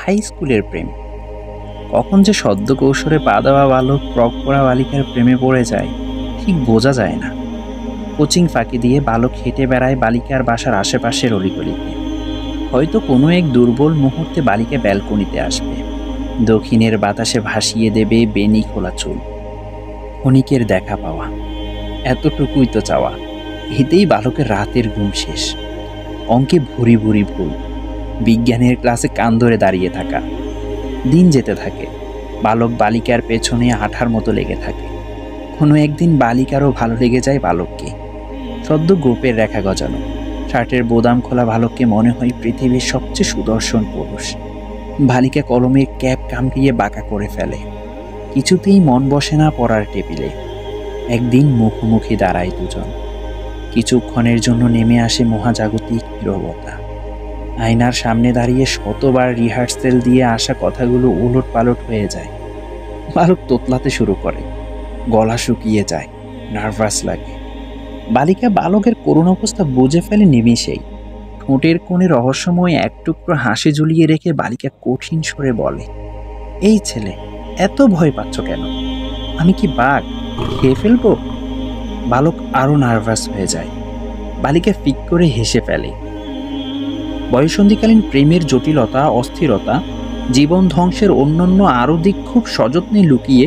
High স্কুলের প্রেম। কখন যে সদ্য কৌশলে পা দেওয়া বালক প্রক করা বালিকার প্রেমে পড়ে যায় ঠিক বোঝা যায় না। কোচিং ফাঁকি দিয়ে বালক হেঁটে বেড়ায় বালিকার বাসার আশেপাশের অলিগলিতে। হয়তো কোনো এক দুর্বল মুহূর্তে বালিকা ব্যালকনিতে আসবে, দক্ষিণের বাতাসে ভাসিয়ে দেবে বেনি খোলা চুল। ক্ষণিকের দেখা পাওয়া, এতটুকুই তো চাওয়া। এতেই বালকের রাতের ঘুম শেষ। অঙ্কে ভুরি ভুরি ভুল, বিজ্ঞানের ক্লাসে কান ধরে দাঁড়িয়ে থাকা। দিন যেতে থাকে, বালক বালিকার পেছনে আঠার মতো লেগে থাকে। কোনো একদিন বালিকারও ভালো লেগে যায় বালককে। সদ্য গোপের রেখা গজানো, শার্টের বোদাম খোলা বালককে মনে হয় পৃথিবীর সবচেয়ে সুদর্শন পুরুষ। বালিকা কলমের ক্যাপ কামড়িয়ে বাঁকা করে ফেলে। কিছুতেই মন বসে না পড়ার টেবিলে। একদিন মুখোমুখি দাঁড়ায় দুজন। কিছুক্ষণের জন্য নেমে আসে মহাজাগতিক নীরবতা। আয়নার সামনে দাঁড়িয়ে শতবার রিহার্সেল দিয়ে আসা কথাগুলো উলট পালট হয়ে যায়। বালক তোতলাতে শুরু করে, গলা শুকিয়ে যায়, নার্ভাস লাগে। বালিকা বালকের করুণ অবস্থা বুঝে ফেলে নিমিষেই। ঠোঁটের কোণে রহস্যময় এক টুকরো হাসি ঝুলিয়ে রেখে বালিকা কঠিন স্বরে বলে, এই ছেলে, এত ভয় পাচ্ছ কেন? আমি কি বাঘ, খেয়ে ফেলবো? বালক আরো নার্ভাস হয়ে যায়। বালিকা ফিক করে হেসে ফেলে। বয়ঃসন্ধিকালীন প্রেমের জটিলতা, অস্থিরতা, জীবন ধ্বংসের অন্যান্য আরও দিক খুব সযত্নে লুকিয়ে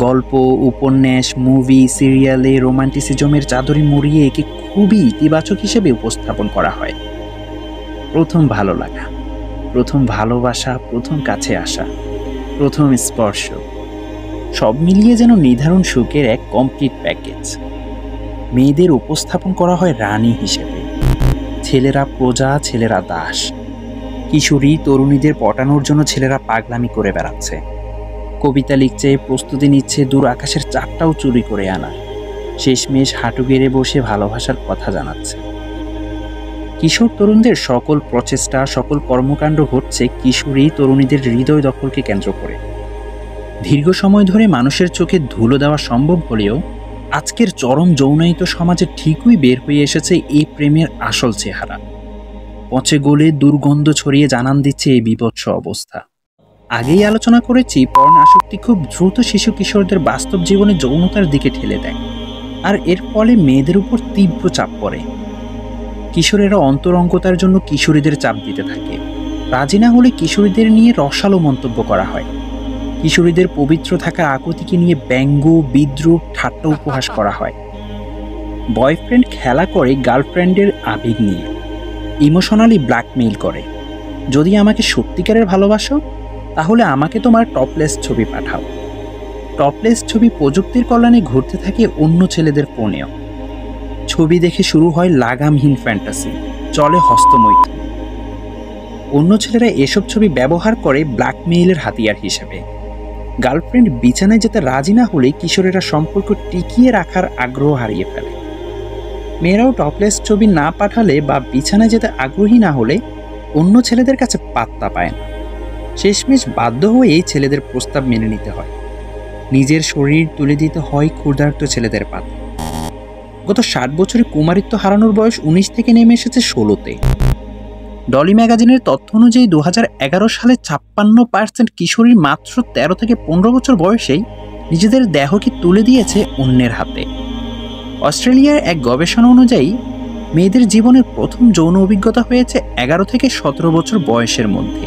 গল্প, উপন্যাস, মুভি, সিরিয়ালে রোমান্টিসিজমের চাদরে মুড়িয়ে একে খুবই ইতিবাচক হিসেবে উপস্থাপন করা হয়। প্রথম ভালো লাগা, প্রথম ভালোবাসা, প্রথম কাছে আসা, প্রথম স্পর্শ, সব মিলিয়ে যেন নির্ধারণ সুখের এক কমপ্লিট প্যাকেজ। মেয়েদের উপস্থাপন করা হয় রানী হিসেবে। ছেলেরা প্রজা, ছেলেরা দাস। কিশোরী তরুণীদের পটানোর জন্য ছেলেরা পাগলামি করে বেড়াচ্ছে। কবিতা লিখছে, প্রস্তুতি নিচ্ছে, দূর আকাশের চাপটাও চুরি করে আনার। শেষমেশ হাঁটু গেড়ে বসে ভালোবাসার কথা জানাচ্ছে। কিশোর তরুণদের সকল প্রচেষ্টা, সকল কর্মকাণ্ড ঘটছে কিশোরী তরুণীদের হৃদয় দখলকে কেন্দ্র করে। দীর্ঘ সময় ধরে মানুষের চোখে ধুলো দেওয়া সম্ভব হলেও আজকের চরম যৌনায়িত সমাজে ঠিকই বের হয়ে এসেছে এই প্রেমের আসল চেহারা। পচে গলে দুর্গন্ধ ছড়িয়ে জানান দিচ্ছে এই বীভৎস অবস্থা। আগেই আলোচনা করেছি, পর্ন আসক্তি খুব দ্রুত শিশু কিশোরদের বাস্তব জীবনে যৌনতার দিকে ঠেলে দেয়, আর এর ফলে মেয়েদের উপর তীব্র চাপ পড়ে। কিশোরেরা অন্তরঙ্গতার জন্য কিশোরীদের চাপ দিতে থাকে। রাজি না হলে কিশোরীদের নিয়ে রসালো মন্তব্য করা হয়। কিশোরীদের পবিত্র থাকা আকুতিকে নিয়ে ব্যঙ্গ, বিদ্রূপ, ঠাট্টা উপহাস করা হয়। বয়ফ্রেন্ড খেলা করে গার্লফ্রেন্ডের আবেগ নিয়ে, ইমোশনালি ব্ল্যাকমেইল করে। যদি আমাকে সত্যিকারের ভালোবাসো, তাহলে আমাকে তোমার টপলেস ছবি পাঠাও। টপলেস ছবি প্রযুক্তির কল্যাণে ঘুরতে থাকে অন্য ছেলেদের ফোনেও। ছবি দেখে শুরু হয় লাগামহীন ফ্যান্টাসি, চলে হস্তমৈথুন। অন্য ছেলেরা এসব ছবি ব্যবহার করে ব্ল্যাকমেইলের হাতিয়ার হিসেবে। গার্লফ্রেন্ড বিছানায় যেতে রাজি না হলে কিশোরেরা সম্পর্ক টিকিয়ে রাখার আগ্রহ হারিয়ে ফেলে। মেয়েরাও টপলেস ছবি না পাঠালে বা বিছানায় যেতে আগ্রহী না হলে অন্য ছেলেদের কাছে পাত্তা পায় না। শেষমেশ বাধ্য হয়ে এই ছেলেদের প্রস্তাব মেনে নিতে হয়। নিজের শরীর তুলে দিতে হয় ক্ষুধার্ত ছেলেদের পাতে। গত 60 বছরে কুমারিত্ব হারানোর বয়স 19 থেকে নেমে এসেছে 16-তে। ডলি ম্যাগাজিনের তথ্য অনুযায়ী 2011 সালে 56% কিশোরী মাত্র 13 থেকে 15 বছর বয়সেই নিজেদের দেহকে তুলে দিয়েছে অন্যের হাতে। অস্ট্রেলিয়ার এক গবেষণা অনুযায়ী মেয়েদের জীবনের প্রথম যৌন অভিজ্ঞতা হয়েছে 11 থেকে 17 বছর বয়সের মধ্যে।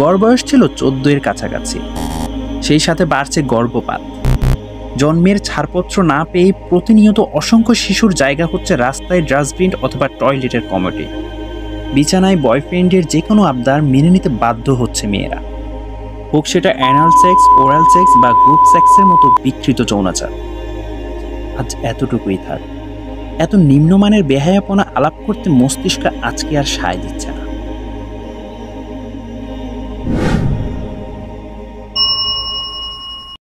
গড় বয়স ছিল 14-এর কাছাকাছি। সেই সাথে বাড়ছে গর্ভপাত। জন্মের ছাড়পত্র না পেয়ে প্রতিনিয়ত অসংখ্য শিশুর জায়গা হচ্ছে রাস্তায় ডাস্টবিন অথবা টয়লেটের কমোডে। বিছানায় বয়ফ্রেন্ডের যে কোনো আবদার মেনে নিতে বাধ্য হচ্ছে মেয়েরা, হোক সেটা অ্যানাল সেক্স, ওরাল সেক্স বা গ্রুপ সেক্সের মতো বিকৃত যৌনাচার। আজ এতটুকুই থাক। এত নিম্নমানের বেহায়াপনা আলাপ করতে মস্তিষ্ক আজকে আর সায় দিচ্ছে না।